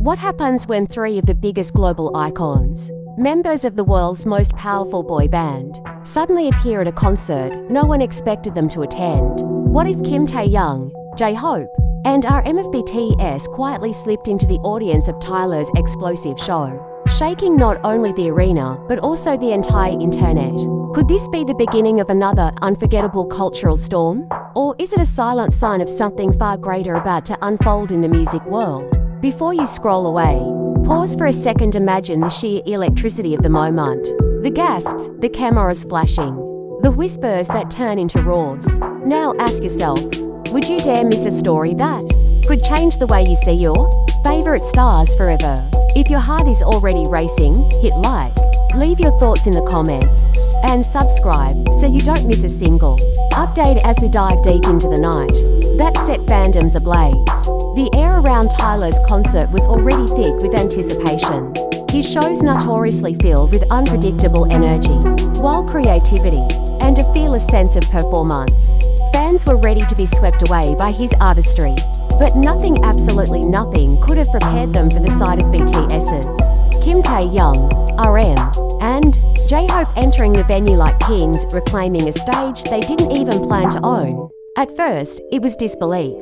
What happens when three of the biggest global icons, members of the world's most powerful boy band, suddenly appear at a concert no one expected them to attend? What if Kim Taehyung, Jyhope, and RM of BTS quietly slipped into the audience of Tyler's explosive show, shaking not only the arena but also the entire internet? Could this be the beginning of another unforgettable cultural storm? Or is it a silent sign of something far greater about to unfold in the music world? Before you scroll away, pause for a second. Imagine the sheer electricity of the moment. The gasps, the cameras flashing, the whispers that turn into roars. Now ask yourself, would you dare miss a story that could change the way you see your favorite stars forever? If your heart is already racing, hit like, leave your thoughts in the comments, and subscribe so you don't miss a single update as we dive deep into the night that set fandoms ablaze. The air around Tyler's concert was already thick with anticipation. His show's notoriously filled with unpredictable energy, wild creativity, and a fearless sense of performance. Fans were ready to be swept away by his artistry, but nothing, absolutely nothing, could have prepared them for the sight of BTS's Kim Taehyung, RM, and Jyhope entering the venue like kings, reclaiming a stage they didn't even plan to own. At first, it was disbelief.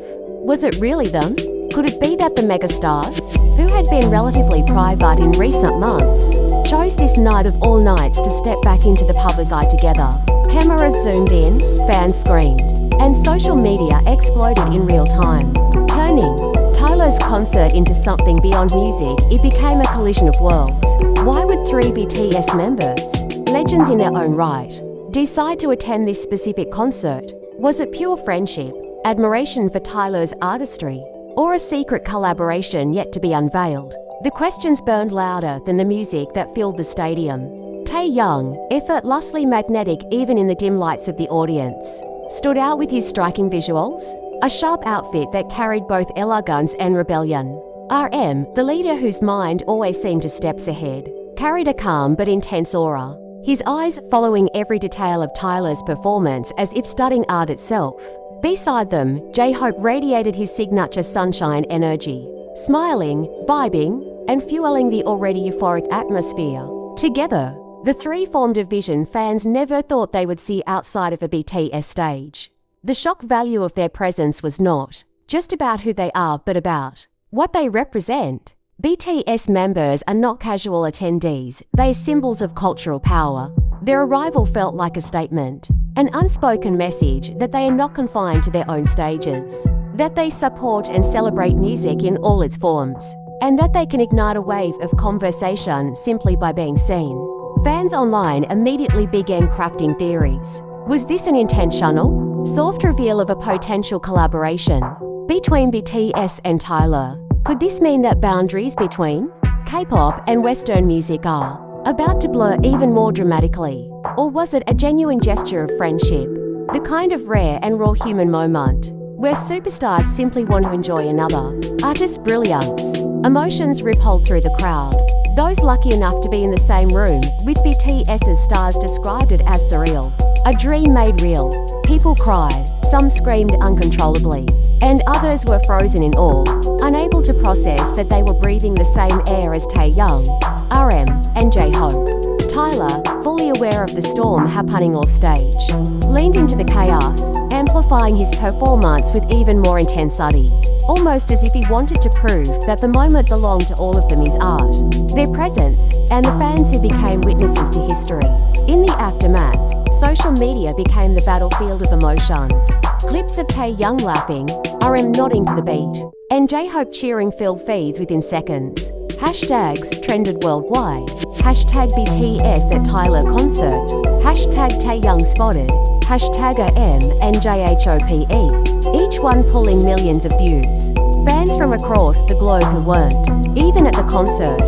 Was it really them? Could it be that the megastars, who had been relatively private in recent months, chose this night of all nights to step back into the public eye together? Cameras zoomed in, fans screamed, and social media exploded in real time, turning Tyler's concert into something beyond music. It became a collision of worlds. Why would three BTS members, legends in their own right, decide to attend this specific concert? Was it pure friendship, admiration for Tyler's artistry, or a secret collaboration yet to be unveiled? The questions burned louder than the music that filled the stadium. Taehyung, effortlessly magnetic even in the dim lights of the audience, stood out with his striking visuals, a sharp outfit that carried both elegance and rebellion. RM, the leader whose mind always seemed to steps ahead, carried a calm but intense aura, his eyes following every detail of Tyler's performance as if studying art itself. Beside them, Jyhope radiated his signature sunshine energy, smiling, vibing, and fueling the already euphoric atmosphere. Together, the three formed a vision fans never thought they would see outside of a BTS stage. The shock value of their presence was not just about who they are, but about what they represent. BTS members are not casual attendees, they are symbols of cultural power. Their arrival felt like a statement, an unspoken message that they are not confined to their own stages, that they support and celebrate music in all its forms, and that they can ignite a wave of conversation simply by being seen. Fans online immediately began crafting theories. Was this an intentional, soft reveal of a potential collaboration between BTS and Tyler? Could this mean that boundaries between K-pop and Western music are about to blur even more dramatically? Or was it a genuine gesture of friendship, the kind of rare and raw human moment where superstars simply want to enjoy another artist's brilliance? Emotions rippled through the crowd. Those lucky enough to be in the same room with BTS's stars described it as surreal, a dream made real. People cried, some screamed uncontrollably, and others were frozen in awe, unable to process that they were breathing the same air as Taehyung, RM, and Jyhope. Tyler, fully aware of the storm happening off stage, leaned into the chaos, amplifying his performance with even more intensity, almost as if he wanted to prove that the moment belonged to all of them, his art, their presence, and the fans who became witnesses to history. In the aftermath, social media became the battlefield of emotions. Clips of Taehyung laughing, RM nodding to the beat, and Jyhope cheering filled feeds within seconds. Hashtags trended worldwide. Hashtag BTS at Tyler concert. Hashtag Taehyung spotted. Hashtag AM and JHOPE. Each one pulling millions of views. Fans from across the globe who weren't even at the concert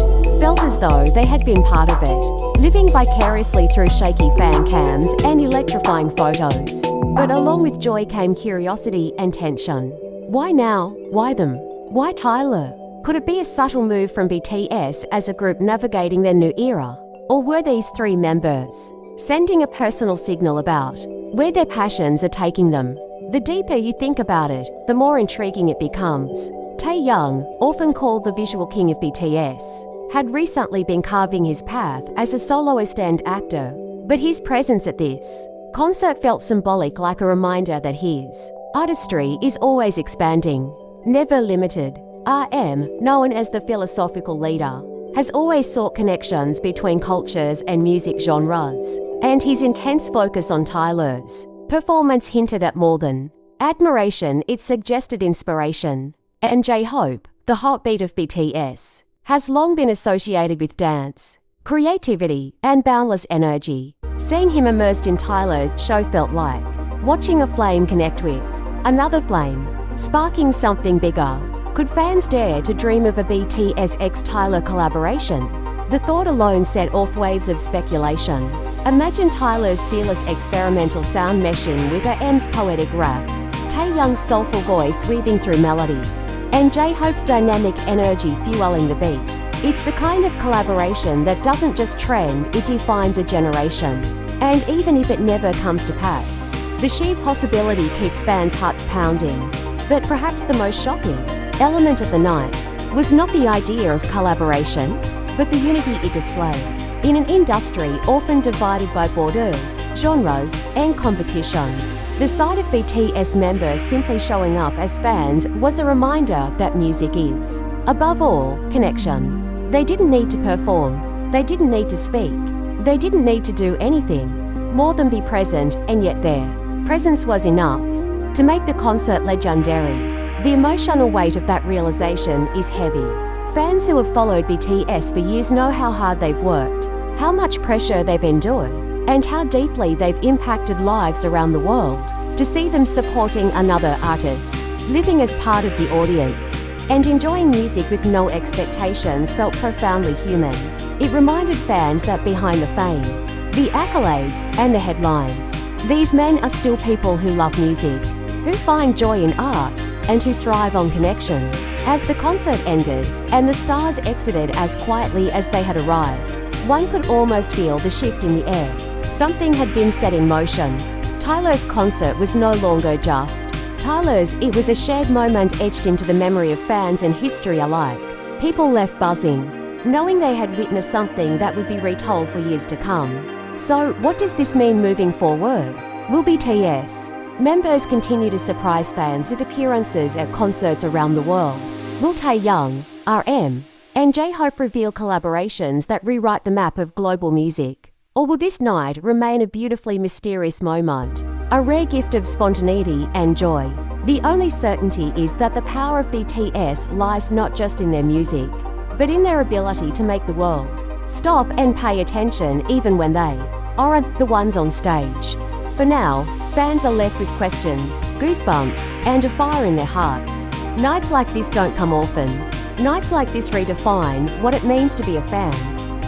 felt as though they had been part of it, living vicariously through shaky fan cams and electrifying photos. But along with joy came curiosity and tension. Why now? Why them? Why Tyler? Could it be a subtle move from BTS as a group navigating their new era? Or were these three members sending a personal signal about where their passions are taking them? The deeper you think about it, the more intriguing it becomes. Taehyung, often called the visual king of BTS, had recently been carving his path as a soloist and actor, but his presence at this concert felt symbolic, like a reminder that his artistry is always expanding, never limited. RM, known as the philosophical leader, has always sought connections between cultures and music genres, and his intense focus on Tyler's performance hinted at more than admiration, it suggested inspiration. And jyhope, the heartbeat of BTS, has long been associated with dance, creativity, and boundless energy. Seeing him immersed in Tyler's show felt like watching a flame connect with another flame, sparking something bigger. Could fans dare to dream of a BTS x Tyler collaboration? The thought alone set off waves of speculation. Imagine Tyler's fearless experimental sound meshing with RM's poetic rap, Taehyung's soulful voice weaving through melodies, and jyhope's dynamic energy fueling the beat. It's the kind of collaboration that doesn't just trend, it defines a generation. And even if it never comes to pass, the sheer possibility keeps fans' hearts pounding. But perhaps the most shocking element of the night was not the idea of collaboration, but the unity it displayed. In an industry often divided by borders, genres, and competition, the sight of BTS members simply showing up as fans was a reminder that music is, above all, connection. They didn't need to perform, they didn't need to speak, they didn't need to do anything more than be present, and yet their presence was enough to make the concert legendary. The emotional weight of that realization is heavy. Fans who have followed BTS for years know how hard they've worked, how much pressure they've endured, and how deeply they've impacted lives around the world. To see them supporting another artist, living as part of the audience, and enjoying music with no expectations felt profoundly human. It reminded fans that behind the fame, the accolades, and the headlines, these men are still people who love music, who find joy in art, and who thrive on connection. As the concert ended, and the stars exited as quietly as they had arrived, one could almost feel the shift in the air. Something had been set in motion. Tyler's concert was no longer just Tyler's, it was a shared moment etched into the memory of fans and history alike. People left buzzing, knowing they had witnessed something that would be retold for years to come. So, what does this mean moving forward? Will BTS members continue to surprise fans with appearances at concerts around the world? Will Taehyung, RM, and jyhope reveal collaborations that rewrite the map of global music? Or will this night remain a beautifully mysterious moment, a rare gift of spontaneity and joy? The only certainty is that the power of BTS lies not just in their music, but in their ability to make the world stop and pay attention even when they aren't the ones on stage. For now, fans are left with questions, goosebumps, and a fire in their hearts. Nights like this don't come often. Nights like this redefine what it means to be a fan,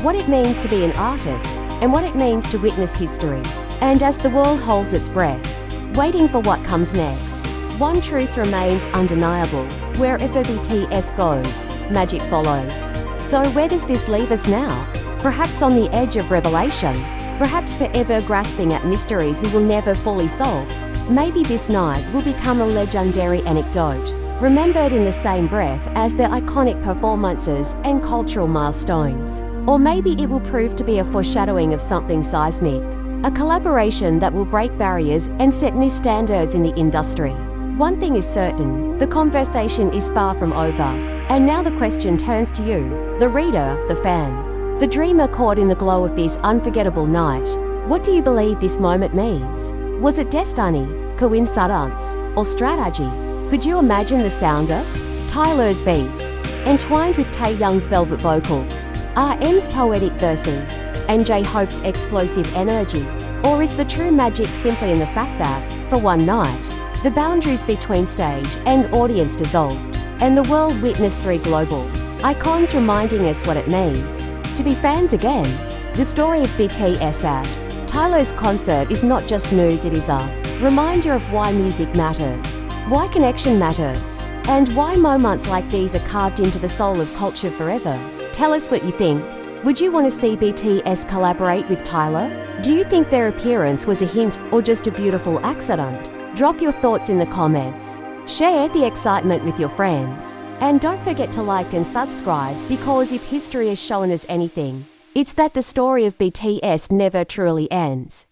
what it means to be an artist, and what it means to witness history. And as the world holds its breath, waiting for what comes next, one truth remains undeniable. Wherever BTS goes, magic follows. So where does this leave us now? Perhaps on the edge of revelation, perhaps forever grasping at mysteries we will never fully solve. Maybe this night will become a legendary anecdote, remembered in the same breath as their iconic performances and cultural milestones. Or maybe it will prove to be a foreshadowing of something seismic, a collaboration that will break barriers and set new standards in the industry. One thing is certain, the conversation is far from over. And now the question turns to you, the reader, the fan, the dreamer caught in the glow of this unforgettable night. What do you believe this moment means? Was it destiny, coincidence, or strategy? Could you imagine the sound of Tyler's beats, entwined with Taehyung's velvet vocals, RM's poetic verses, and jyhope's explosive energy? Or is the true magic simply in the fact that, for one night, the boundaries between stage and audience dissolved, and the world witnessed three global icons reminding us what it means to be fans again? The story of BTS at Tyler's concert is not just news, it is a reminder of why music matters, why connection matters, and why moments like these are carved into the soul of culture forever. Tell us what you think. Would you want to see BTS collaborate with Tyler? Do you think their appearance was a hint or just a beautiful accident? Drop your thoughts in the comments. Share the excitement with your friends. And don't forget to like and subscribe, because if history has shown us anything, it's that the story of BTS never truly ends.